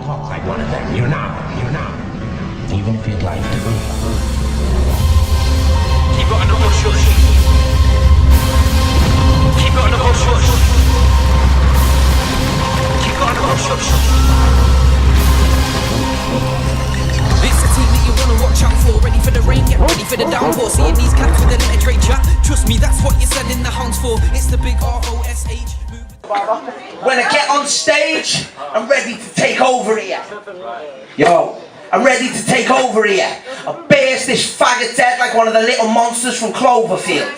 talk like one of them. You're not. Even if you'd like to be. Keep it on the hush hush. Keep it on the hush hush. Keep it on the hush hush. It's the team that you wanna watch out for. Ready for the rain, get ready for the downpour. Seeing these cats with a letter trade chat. Trust me, that's what you're sending the hounds for. It's the big ROSH. When I get on stage, I'm ready to take over here. Yo, I'm ready to take over here. I burst this faggot's head like one of the little monsters from Cloverfield.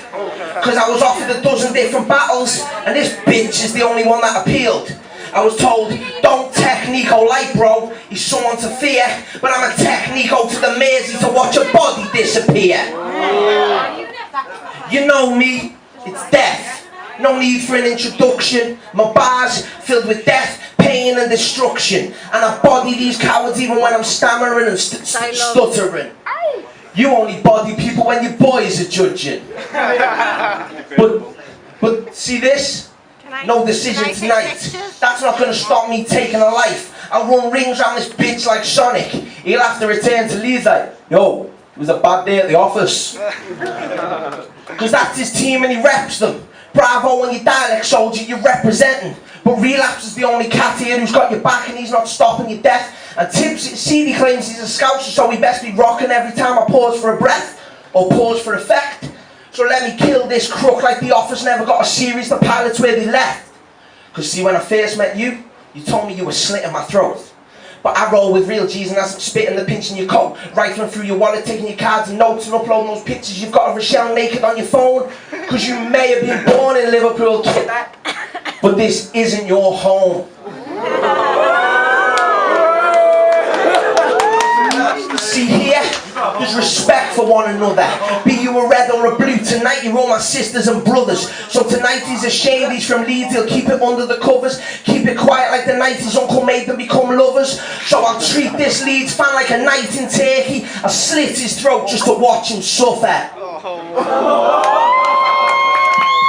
Cause I was offered a dozen different battles, and this bitch is the only one that appealed. I was told, don't tech Nico like bro, he's someone to fear. But I'm a tech Nico to the Mersey to watch a body disappear. You know me, it's death. No need for an introduction. My bars filled with death, pain and destruction. And I body these cowards even when I'm stammering and stuttering. You only body people when your boys are judging. But see this? No decision tonight. That's not going to stop me taking a life. I'll run rings around this bitch like Sonic. He'll have to return to Leeds like, yo, it was a bad day at the office. Because that's his team and he reps them. Bravo when you dialect soldier, you're representing. But Relapse is the only cat here who's got your back and he's not stopping your death. And CD claims he's a scouser, so he best be rocking every time I pause for a breath. Or pause for effect. So let me kill this crook like the office never got a series, the pilots where they left. Cause see, when I first met you, you told me you were slitting my throat. But I roll with real G's and as I'm spitting the pinch in your coat, rifling through your wallet, taking your cards and notes and uploading those pictures you've got of Rochelle naked on your phone. Cause you may have been born in Liverpool, kid, but this isn't your home. See here, there's respect for one another. Be you a red or a blue, tonight you're all my sisters and brothers. So tonight he's ashamed, he's from Leeds, he'll keep it under the covers. Keep it quiet like the night his uncle made them become lovers. So I'll treat this Leeds fan like a night in Turkey. I'll slit his throat just to watch him suffer.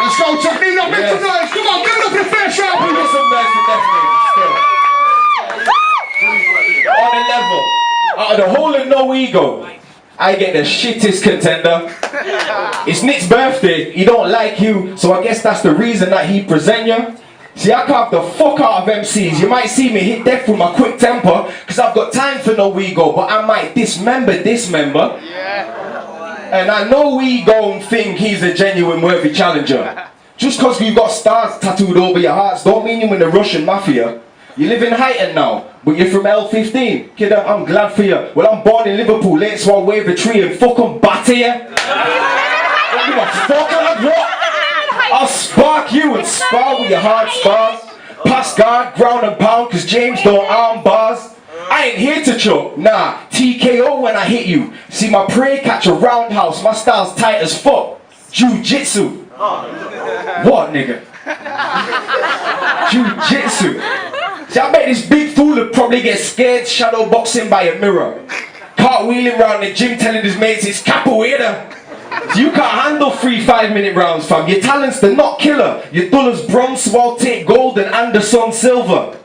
Let's go, Technique, up into noise. Come on, give it up in the first round. We get some nice to definitely still. On a level. Out of the whole of No Ego, I get the shittest contender. It's Nick's birthday, he don't like you, so I guess that's the reason that he present you. See, I carve the fuck out of MCs. You might see me hit death with my quick temper, cause I've got time for No Ego, but I might dismember this member. And I know we gon' think he's a genuine worthy challenger. Just cause you got stars tattooed over your hearts don't mean you're in the Russian mafia. You live in Highton now, but you're from L15. Kid, I'm glad for you. Well, I'm born in Liverpool, late so I'll wave a tree and fucking batter you. Don't give a fuck about what? I'll spark you and spar with your hard spars. Pass guard, ground and pound, cause James don't arm bars. I ain't here to choke, nah, TKO when I hit you. See my prey catch a roundhouse, my style's tight as fuck. Jiu-jitsu. What, nigga? Jiu-jitsu. See, I bet this big fool would probably get scared shadow boxing by a mirror. Cartwheeling round the gym telling his mates it's capoeira. So you can't handle 3 5-minute rounds, fam. Your talent's the not killer. Your dull as bronze, swell take gold and Anderson silver.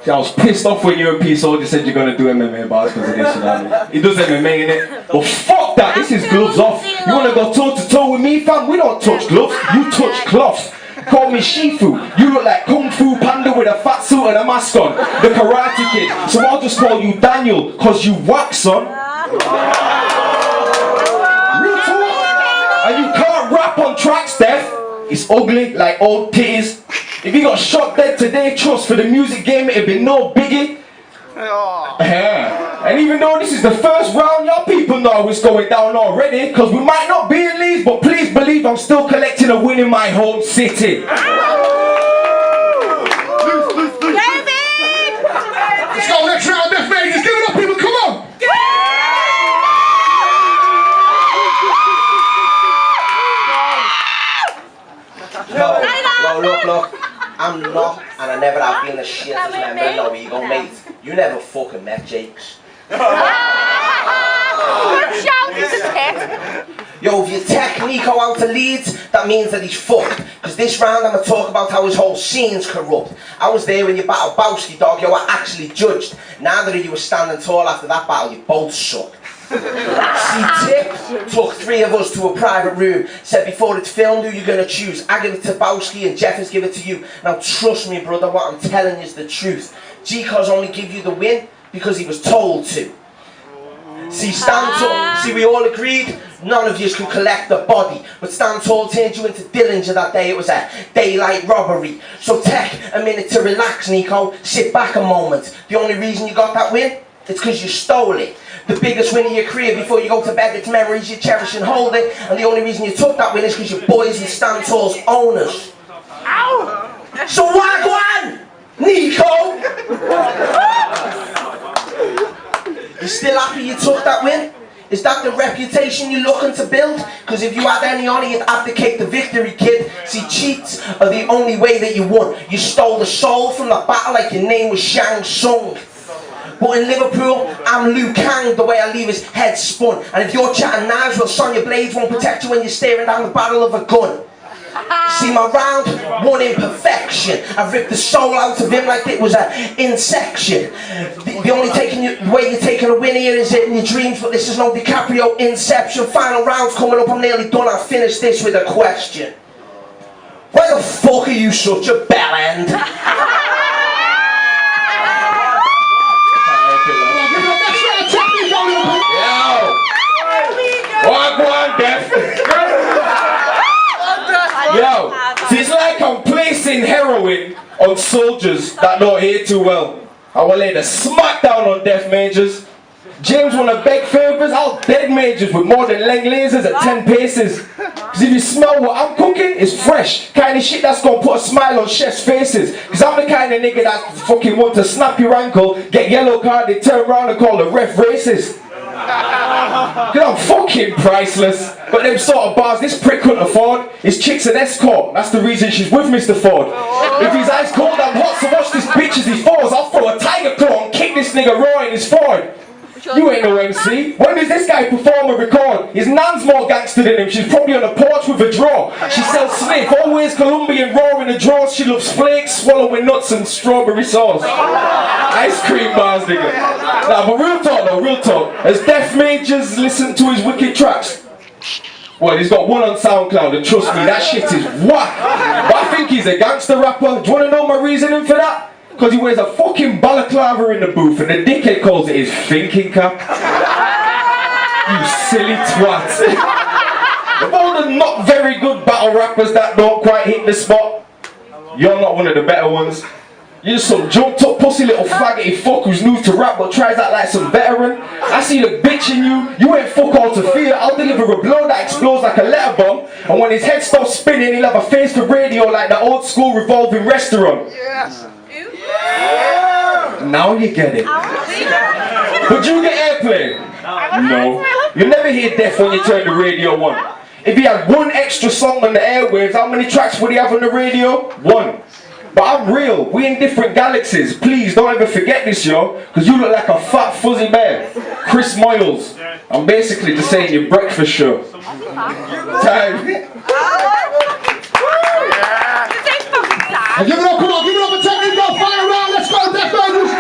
See, I was pissed off when European Soldier said you're gonna do MMA bars because of this, you know. He does MMA innit? But fuck that, this is gloves off. You wanna go toe to toe with me, fam? We don't touch gloves, you touch cloths. Call me Shifu, you look like Kung Fu Panda with a fat suit and a mask on. The Karate Kid, so I'll just call you Daniel, cause you whack, son. Real talk. And you can't rap on track, Steph. It's ugly like old titties. If you got shot dead today, trust for the music game, it'd be no biggie. And even though this is the first round, y'all people know what's going down already, cause we might not be in Leeds, but please believe I'm still collecting a win in my home city. Let's go, next round, Death Vegas. Give it up, people, come on! Look, I'm not, and I never have been the shittest member of No Ego, mate. You never fucking met Jakes. Yo, if you take Nico out to Leeds, that means that he's fucked. Because this round I'm going to talk about how his whole scene's corrupt. I was there when you battled Bowski, dog. You were actually judged. Neither of you were standing tall after that battle. You both sucked. See, Tip took 3 of us to a private room. Said before it's filmed who you're going to choose. I give it to Bowski and Jeff has give it to you. Now trust me, brother, what I'm telling you is the truth. G-Cos only give you the win because he was told to. See, Stand Tall, see, we all agreed none of you can collect the body, but Stand Tall turned you into Dillinger that day. It was a daylight robbery. So take a minute to relax, Nico. Sit back a moment. The only reason you got that win, it's because you stole it. The biggest win of your career. Before you go to bed, it's memories you cherish and hold it. And the only reason you took that win is because you're boys with Stand Tall's owners. Ow! So wagwan, Nico! You still happy you took that win? Is that the reputation you're looking to build? Because if you had any on it, you'd abdicate the victory, kid. See, cheats are the only way that you won. You stole the soul from the battle like your name was Shang Tsung. But in Liverpool, I'm Liu Kang, the way I leave his head spun. And if you're chatting knives, well, Sonya Blades won't protect you when you're staring down the barrel of a gun. See, my round, one imperfection. I ripped the soul out of him like it was an insection. The only way you're taking a win here is in your dreams, but this is no DiCaprio Inception. Final round's coming up, I'm nearly done. I'll finish this with a question. Why the fuck are you such a bellend? Yo, see, it's like I'm placing heroin on soldiers that don't hear too well. I will lay the smack down on deaf majors. James wanna beg favours, I'll beg majors with more than leg lasers at 10 paces. Cause if you smell what I'm cooking, it's fresh. Kind of shit that's gonna put a smile on chefs' faces. Cause I'm the kind of nigga that fucking want to snap your ankle, get yellow carded, turn around and call the ref racist. Cause I'm fucking priceless. But them sort of bars this prick couldn't afford. His chick's an escort, that's the reason she's with Mr. Ford. If he's ice cold, I'm hot, so watch this bitch as he falls. I'll throw a tiger claw and kick this nigga raw in his Ford. You ain't no MC. When does this guy perform a record? His nan's more gangster than him. She's probably on a porch with a draw. She sells Smith, always Colombian raw in the drawers. She loves flakes, swallowing nuts and strawberry sauce. Ice cream bars, nigga. Nah, but real talk though, real talk. As deaf majors listen to his wicked tracks. Well, he's got one on SoundCloud, and trust me, that shit is whack. But I think he's a gangster rapper. Do you wanna know my reasoning for that? Because he wears a fucking balaclava in the booth and the dickhead calls it his thinking cap. You silly twat. Of all the not very good battle rappers that don't quite hit the spot, you're not one of the better ones. You're some jumped up pussy little faggoty fuck who's new to rap but tries out like some veteran. I see the bitch in you, you ain't fuck all to fear. I'll deliver a blow that explodes like a letter bomb. And when his head stops spinning, he'll have a face for radio like the old school revolving restaurant. Yes. Now you get it. Would you get airplay? No. You never hear death when you turn the radio on. If he had one extra song on the airwaves, how many tracks would he have on the radio? 1. But I'm real, we in different galaxies. Please don't ever forget this, yo, because you look like a fat fuzzy bear. Chris Moyles. I'm basically just saying your breakfast show. Time. Give it up, come on, give it up for Technico, final round, let's go, Death Burgers!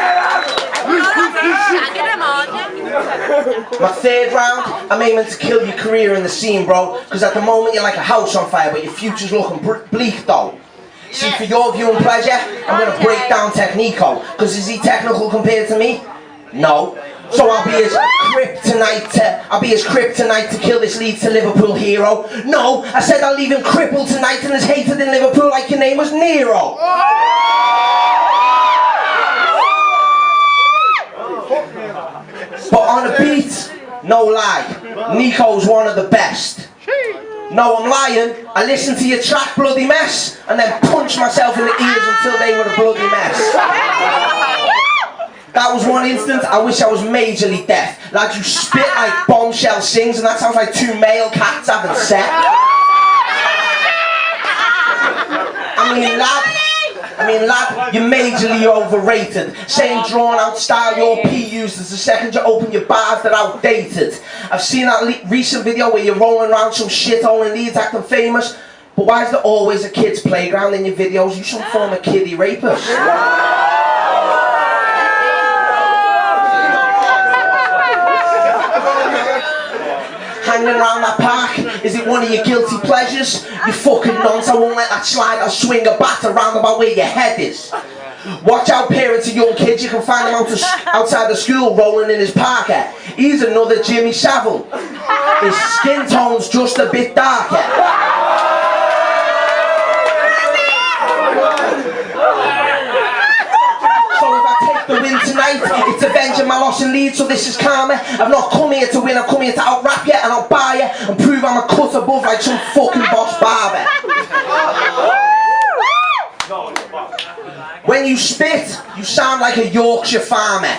My third round, I'm aiming to kill your career in the scene, bro. Because at the moment you're like a house on fire, but your future's looking bleak though. See, for your viewing pleasure, I'm going to break down Technico. Because is he technical compared to me? No. So I'll be his kryptonite to kill this Leeds to Liverpool hero. No, I said I'll leave him crippled tonight and as hated in Liverpool like your name was Nero. But on a beat, no lie, Nico's one of the best. No, I'm lying. I listened to your track, Bloody Mess, and then punched myself in the ears until they were a bloody mess. That was one instance I wish I was majorly deaf. Like you spit like Bombshell sings, and that sounds like 2 male cats having sex. I mean, lad, I mean, lad, you're majorly overrated. Same drawn out style your P uses. The second you open your bars, they're outdated. I've seen that recent video where you're rolling around some shithole in Leeds acting famous. But why is there always a kid's playground in your videos? You some form of kiddie rapist. Hanging around that park, is it one of your guilty pleasures? You fucking nonce, I won't let that slide, I'll swing a bat around about where your head is. Watch out, parents of young kids, you can find him outside the school rolling in his parker. He's another Jimmy Savile. His skin tone's just a bit darker. The win tonight, it's avenging my loss in Leeds, so this is karma. I've not come here to win, I've come here to out-rap you and I'll buy you and prove I'm a cut above like some fucking boss barber. When you spit, you sound like a Yorkshire farmer.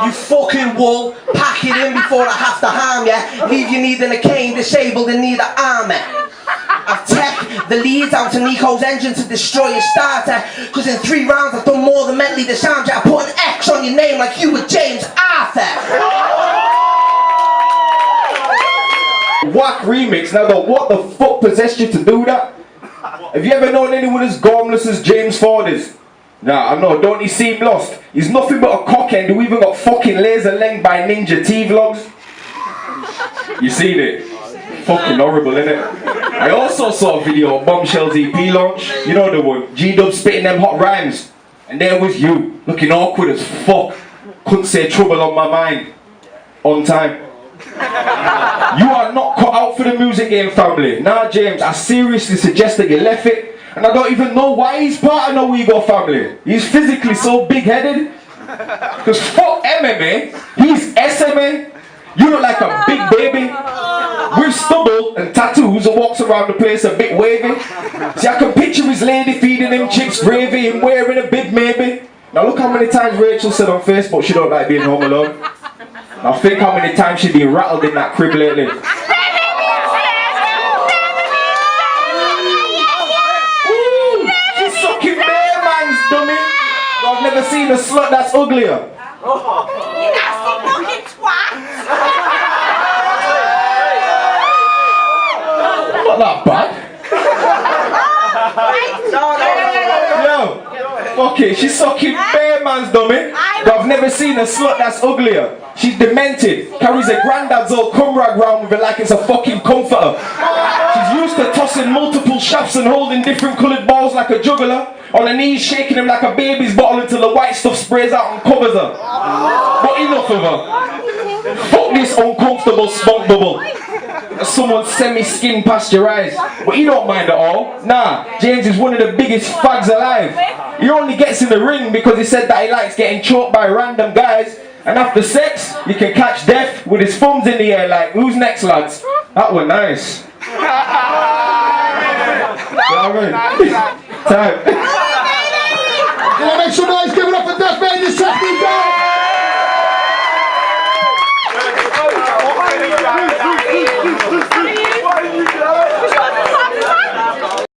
You fucking wool, pack it in before I have to harm you, leave you needing a cane, disabled and need an armour. I've teched the leads out to Nico's engine to destroy your starter, cause in 3 rounds I've done more than mentally disarmed you. I put an X on your name like you were James Arthur. Whack remix. Now, what the fuck possessed you to do that? Have you ever known anyone as gormless as James Ford is? Nah, I know, don't he seem lost? He's nothing but a cockhead who even got fucking laser length by Ninja T vlogs. You seen it? Fucking horrible, innit? I also saw a video of Bombshell's EP launch. You know the one, G-Dub spitting them hot rhymes. And there was you, looking awkward as fuck. Couldn't say trouble on my mind. On time. You are not cut out for the music game, family. Nah, James, I seriously suggest that you left it. And I don't even know why he's part of No Ego family. He's physically so big-headed. Because fuck MMA, he's SMA. You look like a big baby with stubble and tattoos and walks around the place a bit wavy. See, I can picture his lady feeding him chips gravy and wearing a bib maybe. Now look how many times Rachel said on Facebook she don't like being home alone. Now think how many times she's been rattled in that crib lately. Ooh, she's sucking bare man's dummy. I've never seen a slut that's uglier. You nasty fucking twat! Not that bad. Yo, fuck it, she's sucking bare man's dummy. But I've never seen a slut that's uglier. She's demented, carries a granddad's old cum rag round with her like it's a fucking comforter. She's used to tossing multiple shafts and holding different coloured balls like a juggler. On her knees shaking them like a baby's bottle until the white stuff sprays out and covers her. But enough of her. Fuck this uncomfortable spunk bubble. Someone semi-skin past your eyes. But he don't mind at all. Nah, James is one of the biggest fags alive. He only gets in the ring because he said that he likes getting choked by random guys. And after sex, you can catch death with his thumbs in the air like, who's next, lads? That was nice. Time. Can I make some noise? Give it up for Death Man, this Saturday.